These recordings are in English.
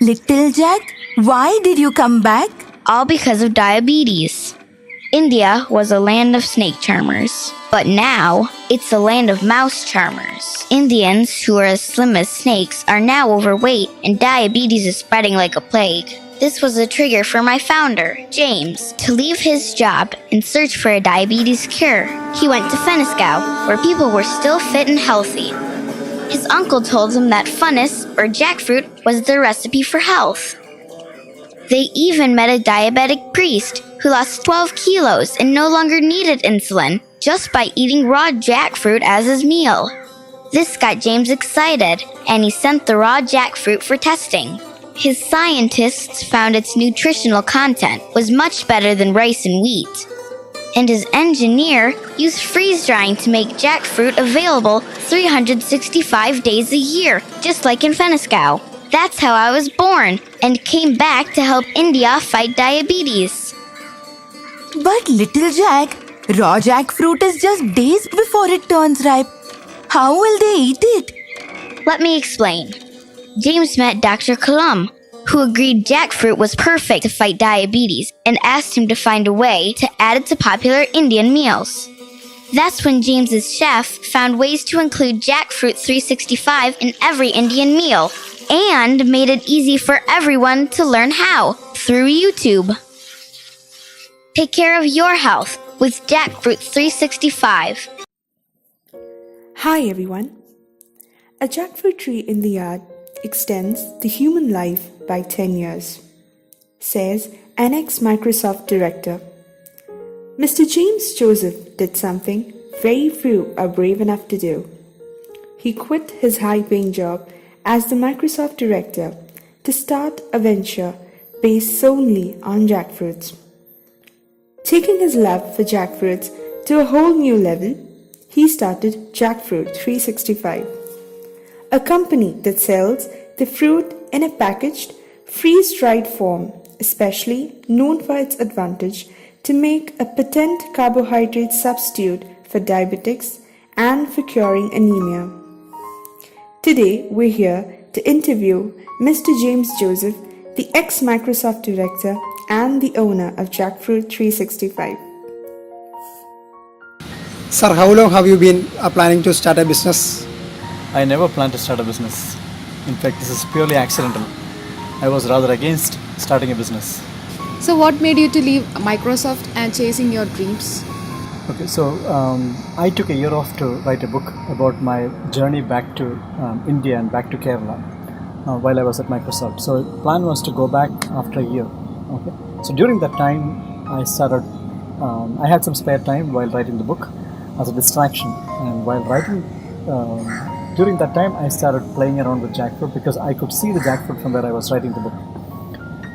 Little Jack, why did you come back? All because of diabetes. India was a land of snake charmers, but now it's a land of mouse charmers. Indians who are as slim as snakes are now overweight, and diabetes is spreading like a plague. This was a trigger for my founder, James, to leave his job and search for a diabetes cure. He went to Fenniscow, where people were still fit and healthy. His uncle told him that fungus, or jackfruit, was the recipe for health. They even met a diabetic priest who lost 12 kilos and no longer needed insulin just by eating raw jackfruit as his meal. This got James excited, and he sent the raw jackfruit for testing. His scientists found its nutritional content was much better than rice and wheat. And his engineer used freeze drying to make jackfruit available 365 days a year, just like in Fenniscow. That's how I was born and came back to help India fight diabetes. But Little Jack, raw jackfruit is just days before it turns ripe. How will they eat it? Let me explain. James met Dr. Kalam, who agreed jackfruit was perfect to fight diabetes and asked him to find a way to add it to popular Indian meals. That's when James's chef found ways to include jackfruit 365 in every Indian meal and made it easy for everyone to learn how through YouTube. Take care of your health with Jackfruit 365. Hi everyone. A jackfruit tree in the yard extends the human life by 10 years, says an ex-Microsoft director. Mr. James Joseph did something very few are brave enough to do. He quit his high-paying job as the Microsoft director to start a venture based solely on jackfruits. Taking his love for jackfruits to a whole new level, he started Jackfruit 365, a company that sells the fruit in a packaged, freeze-dried form, especially known for its advantage to make a potent carbohydrate substitute for diabetics and for curing anemia. Today, we're here to interview Mr. James Joseph, the ex-Microsoft director and the owner of Jackfruit 365. Sir, how long have you been planning to start a business? I never planned to start a business. In fact, this is purely accidental. I was rather against starting a business. So what made you to leave Microsoft and chasing your dreams? Okay, so I took a year off to write a book about my journey back to India and back to Kerala while I was at Microsoft. So the plan was to go back after a year. Okay, so during that time, I had some spare time while writing the book as a distraction. And while writing, during that time, I started playing around with jackfruit because I could see the jackfruit from where I was writing the book.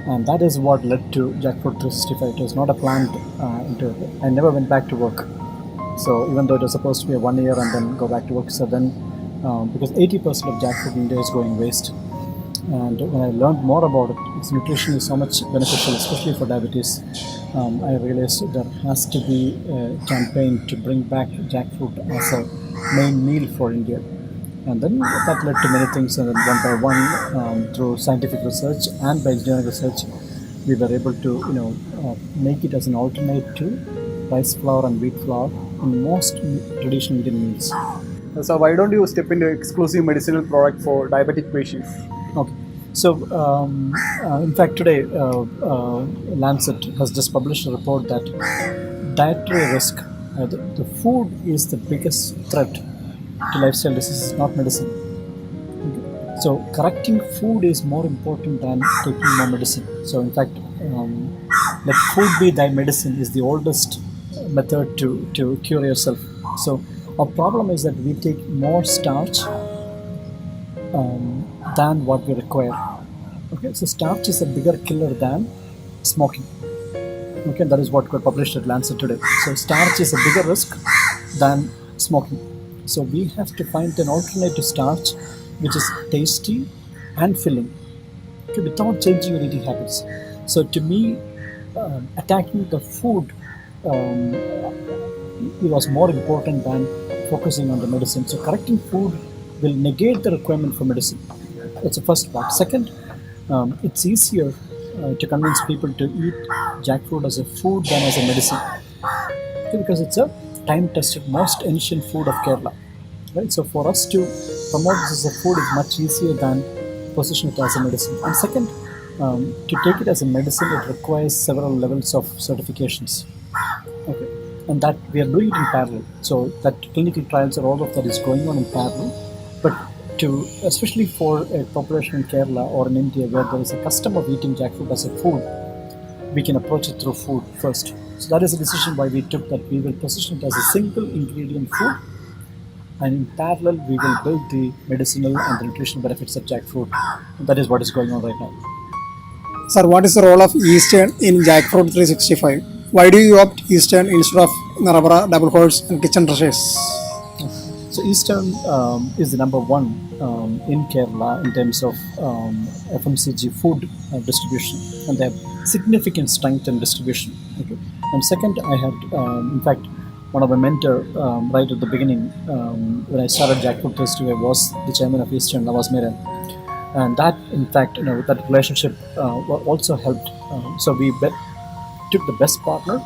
And that is what led to Jackfruit 365. It was not a planned into it. I never went back to work. So even though it was supposed to be a 1 year and then go back to work, so then because 80% of jackfruit in India is going waste. And when I learned more about it, its nutrition is so much beneficial, especially for diabetes. I realized there has to be a campaign to bring back jackfruit as a main meal for India. And then that led to many things, and then one by one, through scientific research and by engineering research, we were able to, make it as an alternate to rice flour and wheat flour in most traditional Indian meals. So why don't you step into exclusive medicinal product for diabetic patients? Okay. So, in fact, today, Lancet has just published a report that dietary risk, the food is the biggest threat to lifestyle diseases, not medicine. Okay. So correcting food is more important than taking more medicine. So in fact, let food be thy medicine is the oldest method to cure yourself. So our problem is that we take more starch than what we require. Okay, so starch is a bigger killer than smoking. Okay, that is what got published at Lancet today. So starch is a bigger risk than smoking. So we have to find an alternative starch which is tasty and filling, okay, without changing your eating habits. So to me, attacking the food it was more important than focusing on the medicine. So correcting food will negate the requirement for medicine. That's the first part. Second, it's easier to convince people to eat jackfruit as a food than as a medicine. Okay, because it's a time-tested, most ancient food of Kerala. Right? So for us to promote this as a food is much easier than position it as a medicine. And second, to take it as a medicine, it requires several levels of certifications. Okay, and that we are doing it in parallel. So that clinical trials or all of that is going on in parallel. But to especially for a population in Kerala or in India where there is a custom of eating jackfruit as a food, we can approach it through food first. So that is a decision why we took that we will position it as a single ingredient food, and in parallel we will build the medicinal and the nutritional benefits of jackfruit. That is what is going on right now. Sir, what is the role of Eastern in Jackfruit 365? Why do you opt Eastern instead of Narabara, Double Horse, and Kitchen Rushes? So Eastern is the number one in Kerala in terms of FMCG food distribution, and they have significant strength in distribution. Okay. And second, I had, in fact, one of my mentor right at the beginning when I started Jackfruit Festival was the chairman of Eastern, Navas, and that, in fact, that relationship also helped. So we took the best partner,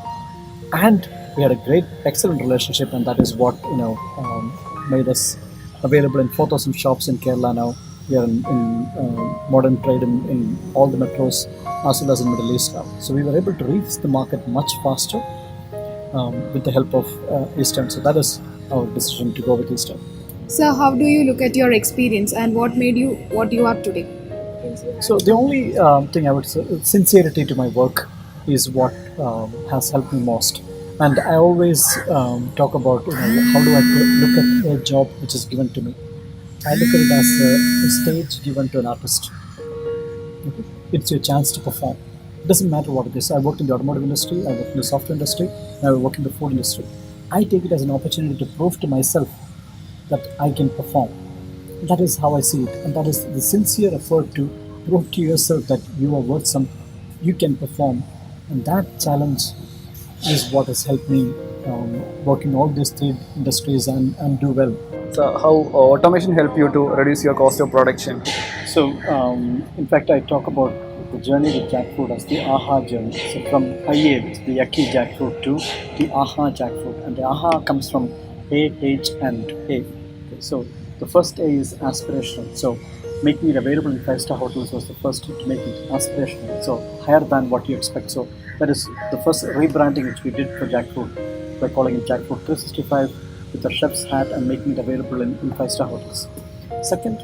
and we had a great, excellent relationship, and that is what made us available in 4,000 shops in Kerala now. We are in modern trade in all the metros as well as in Middle East now. So we were able to reach the market much faster with the help of Eastern. So that is our decision to go with Eastern. So, how do you look at your experience and what made you what you are today? So the only thing I would say, sincerity to my work is what has helped me most. And I always talk about how do I look at a job which is given to me. I look at it as a stage given to an artist. Okay? It's your chance to perform. It doesn't matter what it is. I worked in the automotive industry, I worked in the software industry, and I work in the food industry. I take it as an opportunity to prove to myself that I can perform. That is how I see it, and that is the sincere effort to prove to yourself that you are worth some, you can perform, and that challenge is what has helped me work in all these three industries and do well. So how automation help you to reduce your cost of production? So, in fact, I talk about the journey with jackfruit as the AHA journey. So, from IA, the yucky jackfruit, to the AHA jackfruit, and the AHA comes from A, H, and A. Okay, so, the first A is aspirational. So, making it available in 5-star hotels was the first to make it aspirational. So, higher than what you expect. So, that is the first rebranding which we did for jackfruit by calling it Jackfruit 365 with a chef's hat and making it available in 5-star hotels. Second,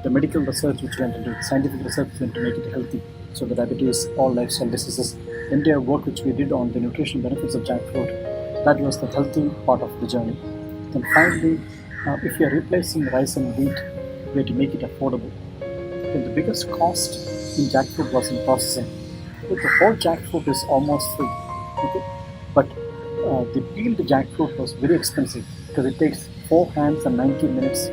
the medical research which went into it, scientific research which went to make it healthy. So the diabetes, all lifestyle diseases, the entire work which we did on the nutrition benefits of jackfruit, that was the healthy part of the journey. Then finally, if you are replacing rice and wheat, we had to make it affordable. Then the biggest cost in jackfruit was in processing. The whole jackfruit is almost free, okay? But the peeled jackfruit was very expensive because it takes 4 hands and 90 minutes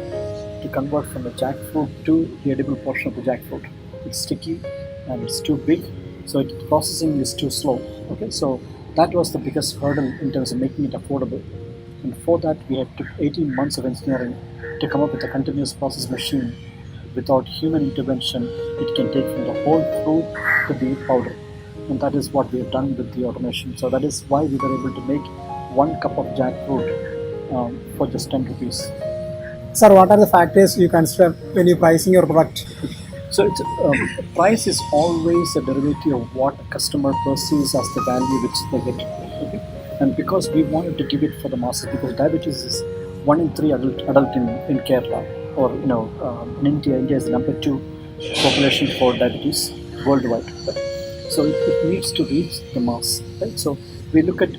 to convert from the jackfruit to the edible portion of the jackfruit. It's sticky and it's too big, so processing is too slow. Okay, so that was the biggest hurdle in terms of making it affordable. And for that, we had took 18 months of engineering to come up with a continuous process machine. Without human intervention, it can take from the whole fruit to the powder. And that is what we have done with the automation. So that is why we were able to make 1 cup of jackfruit for just 10 rupees. Sir, what are the factors you consider when you're pricing your product? So it's, price is always a derivative of what a customer perceives as the value which they get. Okay? And because we wanted to give it for the masses, because diabetes is 1 in 3 adult in Kerala, or in India is the number 2 population for diabetes worldwide. Right? So it needs to reach the mass. Right? So we look at,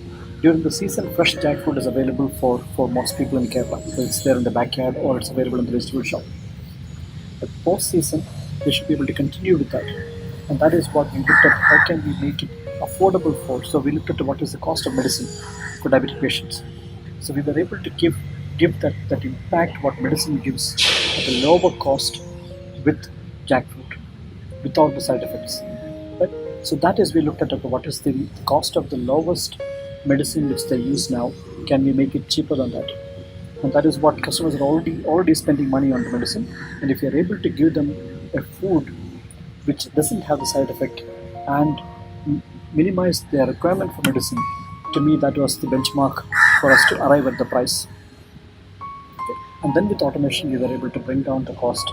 during the season, fresh jackfruit is available for most people in Kerala. So it's there in the backyard or it's available in the vegetable shop. But post-season, they should be able to continue with that. And that is what we looked at, how can we make it affordable for. So we looked at what is the cost of medicine for diabetic patients. So we were able to give that impact what medicine gives at a lower cost with jackfruit, without the side effects. Right? So that is, we looked at what is the cost of the lowest medicine which they use now, can we make it cheaper than that? And that is what customers are already spending money on the medicine. And if you are able to give them a food which doesn't have the side effect and minimize their requirement for medicine. To me, that was the benchmark for us to arrive at the price. And then with automation, we were able to bring down the cost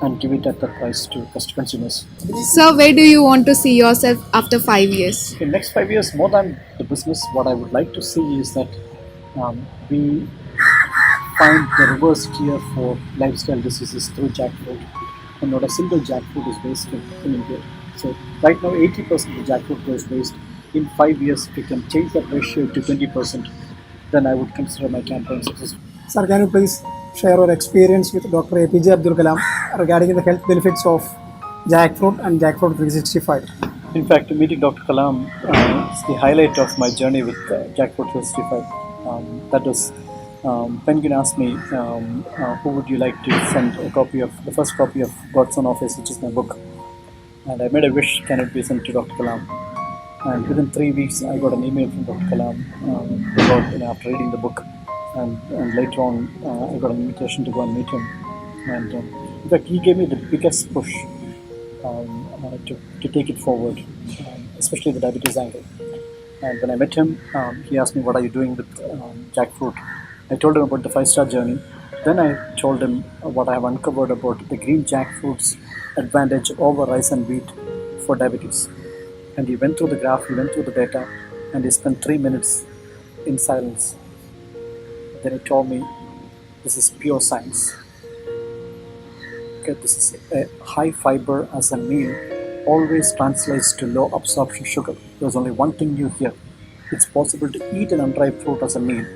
and give it at that price to consumers. So, where do you want to see yourself after 5 years? In next 5 years, more than the business, what I would like to see is that we find the reverse cure for lifestyle diseases through jackfruit, and not a single jackfruit is wasted in India. So right now, 80% of the jackfruit goes waste. In 5 years, if we can change that ratio to 20%, then I would consider my campaign successful. Sir, can you please share your experience with Dr. APJ Abdul Kalam regarding the health benefits of jackfruit and jackfruit 365? In fact, meeting Dr. Kalam is the highlight of my journey with Jackfruit 365. That was Penguin asked me, who would you like to send a copy of, the first copy of God's Own Office, which is my book. And I made a wish, can it be sent to Dr. Kalam? And within 3 weeks, I got an email from Dr. Kalam after reading the book. And later on, I got an invitation to go and meet him. And in fact, he gave me the biggest push to take it forward, especially the diabetes angle. And when I met him, he asked me, what are you doing with jackfruit? I told him about the 5-star journey. Then I told him what I have uncovered about the green jackfruit's advantage over rice and wheat for diabetes. And he went through the graph, he went through the data, and he spent 3 minutes in silence. Then he told me, this is pure science. Okay, this is a high fiber as a meal always translates to low absorption sugar. There's only one thing new here. It's possible to eat an unripe fruit as a meal.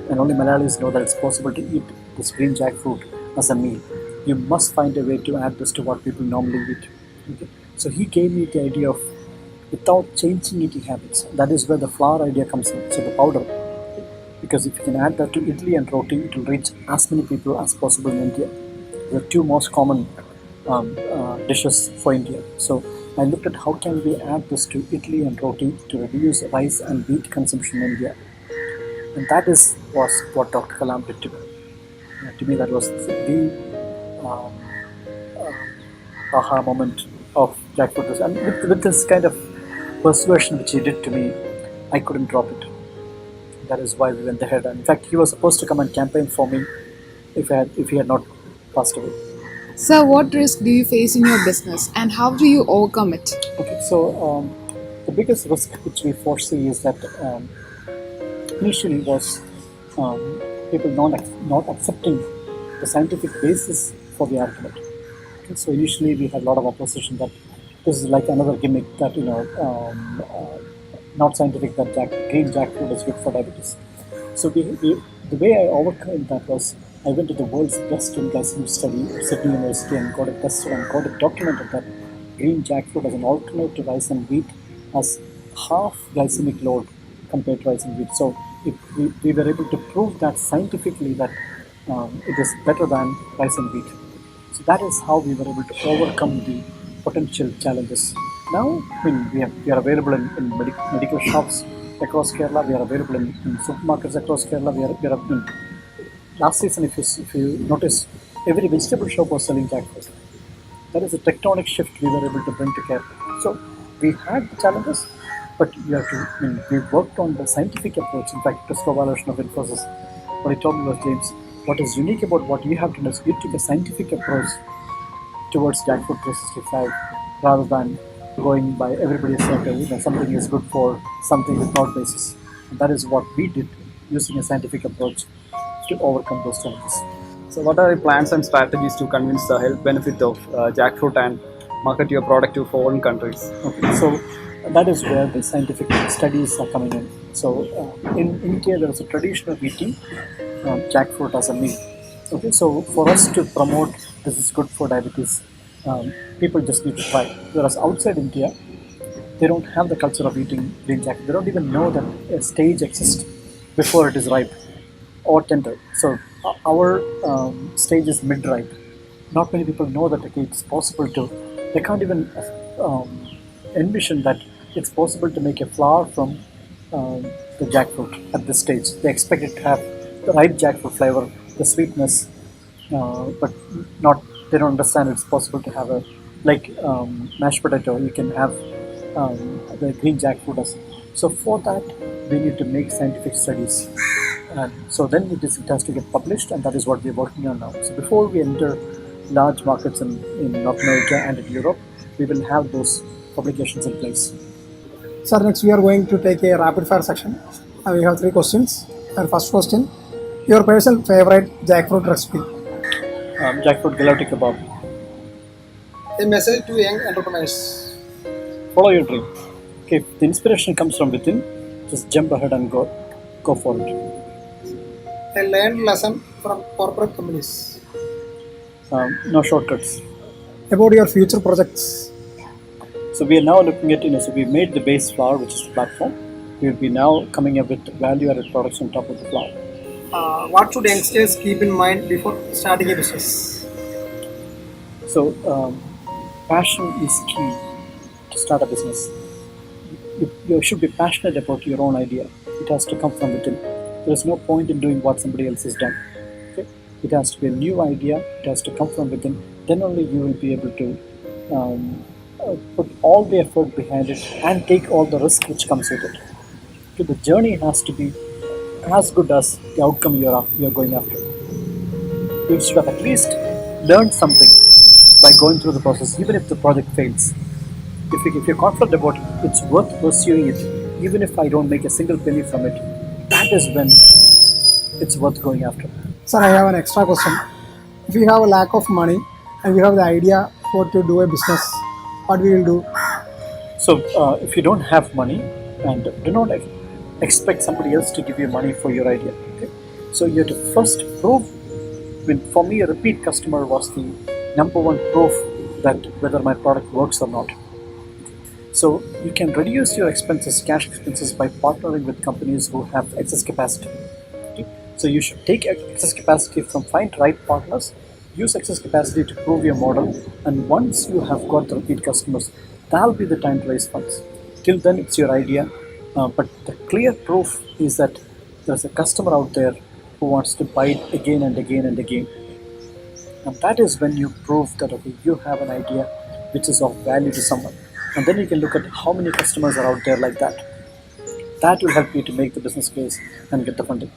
And only Malayalis know that it's possible to eat this green jackfruit as a meal. You must find a way to add this to what people normally eat. Okay? So he gave me the idea of without changing eating habits. That is where the flour idea comes in, so the powder. Because if you can add that to idli and roti, it will reach as many people as possible in India. The two most common dishes for India. So I looked at how can we add this to idli and roti to reduce rice and wheat consumption in India. And that was what Dr. Kalam did to me. To me, that was the aha moment of jackfruit. And with this kind of persuasion which he did to me, I couldn't drop it. That is why we went ahead. And in fact, he was supposed to come and campaign for me if he had not passed away. Sir, what risk do you face in your business and how do you overcome it? Okay, so the biggest risk which we foresee is that initially was people not accepting the scientific basis for the argument. Okay, so initially we had a lot of opposition that this is like another gimmick that not scientific, that green jackfruit is good for diabetes. So the way I overcame that was I went to the world's best in glycemic study at Sydney University and got it tested and got it documented that green jackfruit as an alternate to rice and wheat has half glycemic load compared to rice and wheat. So we were able to prove that scientifically that it is better than rice and wheat. So that is how we were able to overcome the potential challenges. Now, we are available in medical shops across Kerala. We are available in supermarkets across Kerala. We are last season, if you notice, every vegetable shop was selling jackfruit. That is a tectonic shift we were able to bring to Kerala. So we had the challenges, but we worked on the scientific approach. In fact, Christopher Valuation of Infosys, what he told me was, James, what is unique about what you have done is you took a scientific approach towards jackfruit 365 rather than going by everybody's circle, something is good for something without basis. And that is what we did using a scientific approach to overcome those challenges. So what are your plans and strategies to convince the health benefit of jackfruit and market your product to foreign countries? Okay, so that is where the scientific studies are coming in. So in India, there is a tradition of eating jackfruit as a meal. Okay, so for us to promote this is good for diabetes, people just need to try. Whereas outside India, they don't have the culture of eating green jackfruit. They don't even know that a stage exists before it is ripe or tender. So our stage is mid-ripe. Not many people know that it's possible to. They can't even envision that it's possible to make a flour from the jackfruit at this stage. They expect it to have the ripe jackfruit flavor, the sweetness, but not. They don't understand it's possible to have a like mashed potato, you can have the green jackfruit as. So for that, we need to make scientific studies, and so then it has to get published, and that is what we're working on now. So before we enter large markets in North America and in Europe, we will have those publications in place. Sir, next we are going to take a rapid fire section. We have 3 questions. And first question, your personal favorite jackfruit recipe. Jackfruit gelato kebab. A message to young entrepreneurs. Follow your dream. Okay, if the inspiration comes from within, just jump ahead and go for it. A learned lesson from corporate companies. No shortcuts. About your future projects. So we are now looking at, so we made the base flour, which is the platform. We will be now coming up with value-added products on top of the flour. What should youngsters keep in mind before starting a business? So passion is key to start a business. You should be passionate about your own idea. It has to come from within. There is no point in doing what somebody else has done. Okay? It has to be a new idea. It has to come from within. Then only you will be able to put all the effort behind it and take all the risk which comes with it. So the journey has to be as good as the outcome you're going after. You should have at least learned something by going through the process, even if the project fails. If you're confident about it, it's worth pursuing it, even if I don't make a single penny from it. That is when it's worth going after. Sir, I have an extra question. If you have a lack of money and you have the idea how to do a business, what we will do? So if you don't have money, and do not expect somebody else to give you money for your idea. Okay? So you have to first prove. For me, a repeat customer was the number one proof that whether my product works or not. So you can reduce your expenses, cash expenses, by partnering with companies who have excess capacity. Okay? So you should take excess capacity find right partners, use excess capacity to prove your model, and once you have got the repeat customers, that'll be the time to raise funds. Till then, it's your idea, but the clear proof is that there's a customer out there who wants to buy it again and again and again. And that is when you prove that, okay, you have an idea which is of value to someone. And then you can look at how many customers are out there like that. That will help you to make the business case and get the funding.